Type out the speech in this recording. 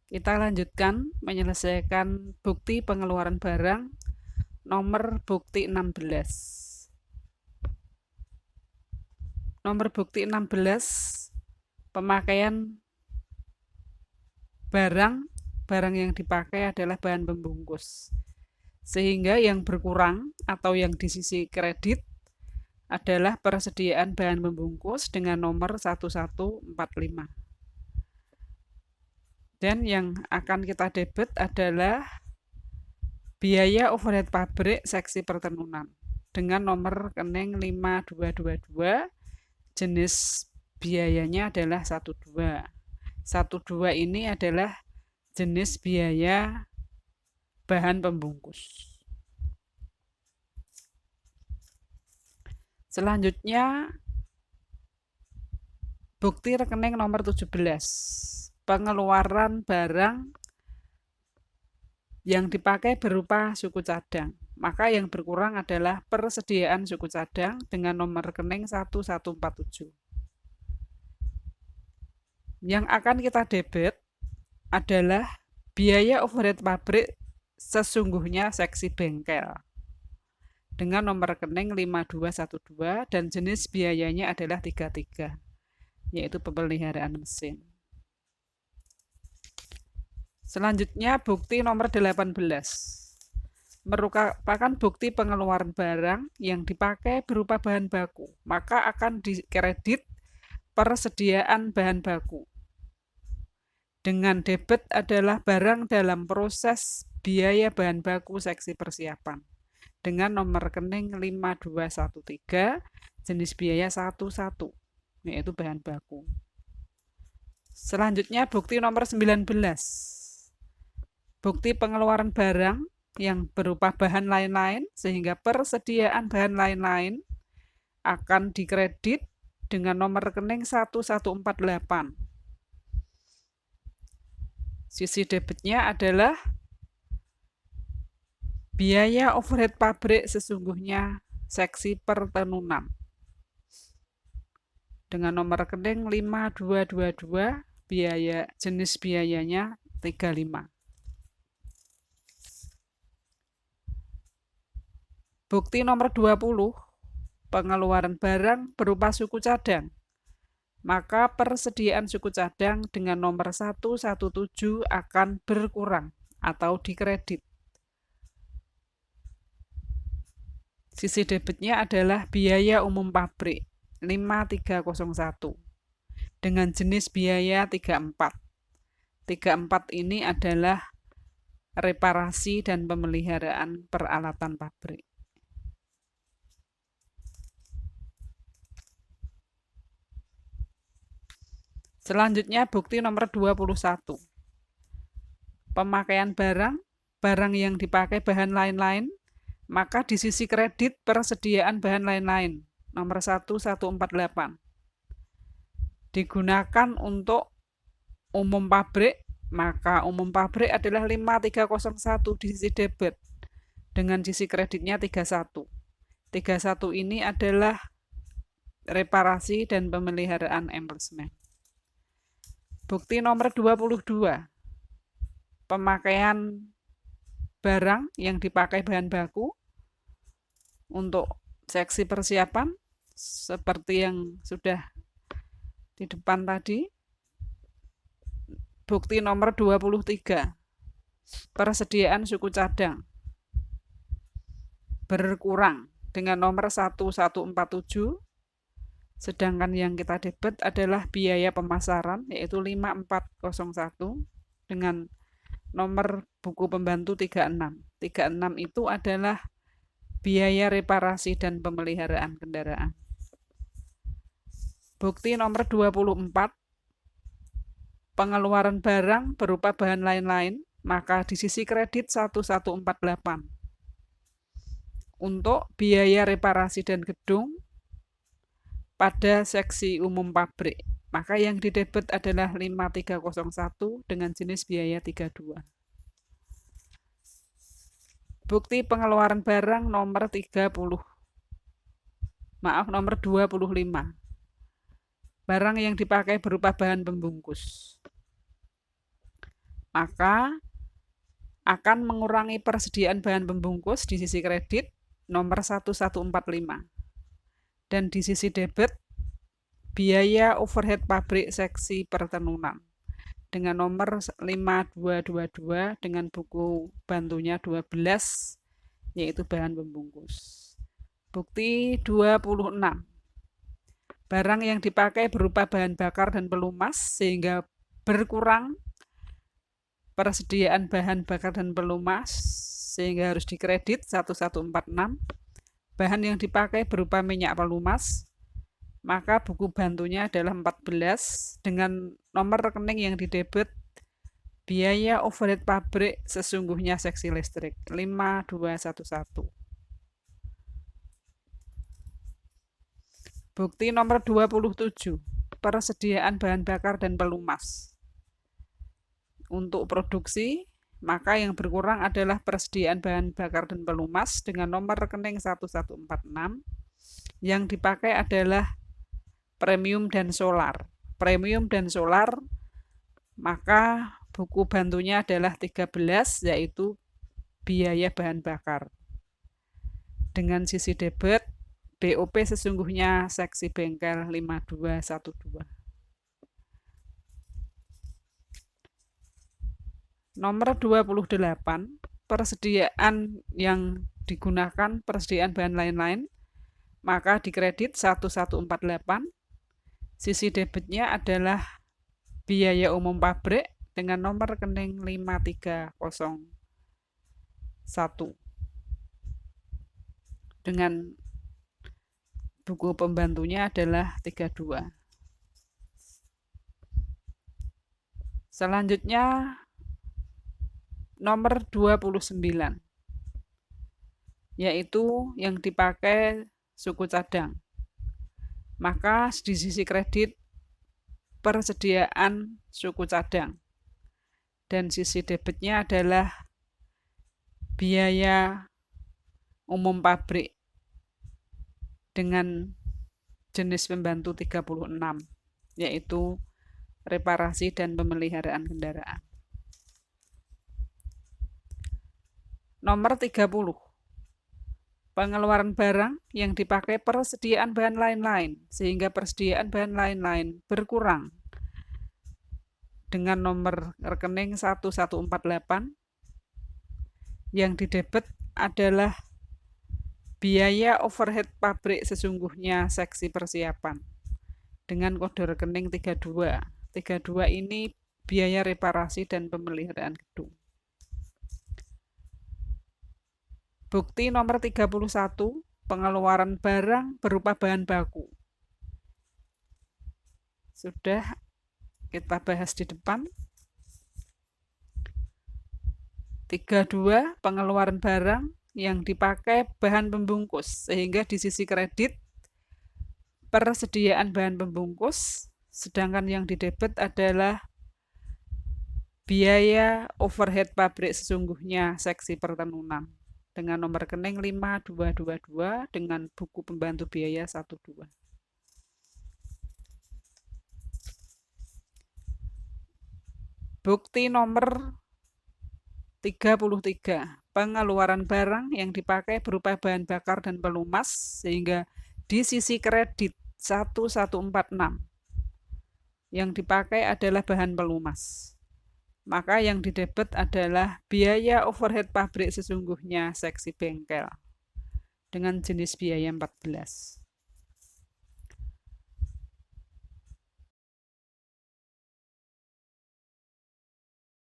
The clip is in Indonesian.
Kita lanjutkan menyelesaikan bukti pengeluaran barang nomor bukti 16. Nomor bukti 16, pemakaian barang yang dipakai adalah bahan pembungkus. Sehingga yang berkurang atau yang di sisi kredit adalah persediaan bahan pembungkus dengan nomor 1145. Dan yang akan kita debit adalah biaya overhead pabrik seksi pertenunan dengan nomor rekening 5222, jenis biayanya adalah 12. 12 ini adalah jenis biaya bahan pembungkus. Selanjutnya bukti rekening nomor 17, pengeluaran barang yang dipakai berupa suku cadang. Maka yang berkurang adalah persediaan suku cadang dengan nomor rekening 1147. Yang akan kita debit adalah biaya overhead pabrik sesungguhnya seksi bengkel dengan nomor rekening 5212 dan jenis biayanya adalah 33, yaitu pemeliharaan mesin. Selanjutnya bukti nomor 18, merupakan bukti pengeluaran barang yang dipakai berupa bahan baku, maka akan dikredit persediaan bahan baku. Dengan debit adalah barang dalam proses biaya bahan baku seksi persiapan dengan nomor rekening 5213, jenis biaya 11, yaitu bahan baku. Selanjutnya bukti nomor 19, bukti pengeluaran barang yang berupa bahan lain-lain sehingga persediaan bahan lain-lain akan dikredit dengan nomor rekening 1148. Sisi debitnya adalah biaya overhead pabrik sesungguhnya seksi pertenunan dengan nomor rekening 5222, biaya jenis biayanya 35. Bukti nomor 20, pengeluaran barang berupa suku cadang. Maka persediaan suku cadang dengan nomor 117 akan berkurang atau dikredit. Sisi debitnya adalah biaya umum pabrik 5301 dengan jenis biaya 34. 34 ini adalah reparasi dan pemeliharaan peralatan pabrik. Selanjutnya bukti nomor 21, pemakaian barang yang dipakai bahan lain-lain, maka di sisi kredit persediaan bahan lain-lain nomor 1148 digunakan untuk umum pabrik, maka umum pabrik adalah 5301 di sisi debit dengan sisi kreditnya 31. 31 ini adalah reparasi dan pemeliharaan embellemen. Bukti nomor 22, pemakaian barang yang dipakai bahan baku untuk seksi persiapan seperti yang sudah di depan tadi. Bukti nomor 23, persediaan suku cadang berkurang dengan nomor 1147, sedangkan yang kita debit adalah biaya pemasaran yaitu 5401 dengan nomor buku pembantu 36. 36 itu adalah biaya reparasi dan pemeliharaan kendaraan. Bukti nomor 24, pengeluaran barang berupa bahan lain-lain, maka di sisi kredit 1148 untuk biaya reparasi dan gedung pada seksi umum pabrik, maka yang didebit adalah 5301 dengan jenis biaya 32. Bukti pengeluaran barang nomor 25. barang yang dipakai berupa bahan pembungkus. Maka akan mengurangi persediaan bahan pembungkus di sisi kredit nomor 1145. Dan di sisi debit, biaya overhead pabrik seksi pertenunan dengan nomor 5222 dengan buku bantunya 12, yaitu bahan pembungkus. Bukti 26. Barang yang dipakai berupa bahan bakar dan pelumas sehingga berkurang persediaan bahan bakar dan pelumas sehingga harus dikredit 1146. Bahan yang dipakai berupa minyak pelumas, maka buku bantunya adalah 14 dengan nomor rekening yang didebit biaya overhead pabrik sesungguhnya seksi listrik 5211. Bukti nomor 27. Persediaan bahan bakar dan pelumas. Untuk produksi, maka yang berkurang adalah persediaan bahan bakar dan pelumas dengan nomor rekening 1146. Yang dipakai adalah premium dan solar. Premium dan solar, maka buku bantunya adalah 13, yaitu biaya bahan bakar. Dengan sisi debit, BOP sesungguhnya seksi bengkel 5212. Nomor 28, persediaan yang digunakan persediaan bahan lain-lain, maka dikredit 1148. Sisi debitnya adalah biaya umum pabrik dengan nomor rekening 5301. Dengan buku pembantunya adalah 32. Selanjutnya nomor 29, yaitu yang dipakai suku cadang. Maka di sisi kredit persediaan suku cadang dan sisi debitnya adalah biaya umum pabrik dengan jenis pembantu 36, yaitu reparasi dan pemeliharaan kendaraan. Nomor 30, pengeluaran barang yang dipakai persediaan bahan lain-lain sehingga persediaan bahan lain-lain berkurang dengan nomor rekening 1148. Yang didebit adalah biaya overhead pabrik sesungguhnya seksi persiapan dengan kode rekening 32. 32 ini biaya reparasi dan pemeliharaan gedung. Bukti nomor 31, pengeluaran barang berupa bahan baku. Sudah kita bahas di depan. 32, pengeluaran barang yang dipakai bahan pembungkus sehingga di sisi kredit persediaan bahan pembungkus, sedangkan yang didebit adalah biaya overhead pabrik sesungguhnya seksi pertenunan dengan nomor rekening 5222 dengan buku pembantu biaya 12. Bukti nomor 33, pengeluaran barang yang dipakai berupa bahan bakar dan pelumas sehingga di sisi kredit 1146 yang dipakai adalah bahan pelumas. Maka yang didebit adalah biaya overhead pabrik sesungguhnya seksi bengkel dengan jenis biaya 14.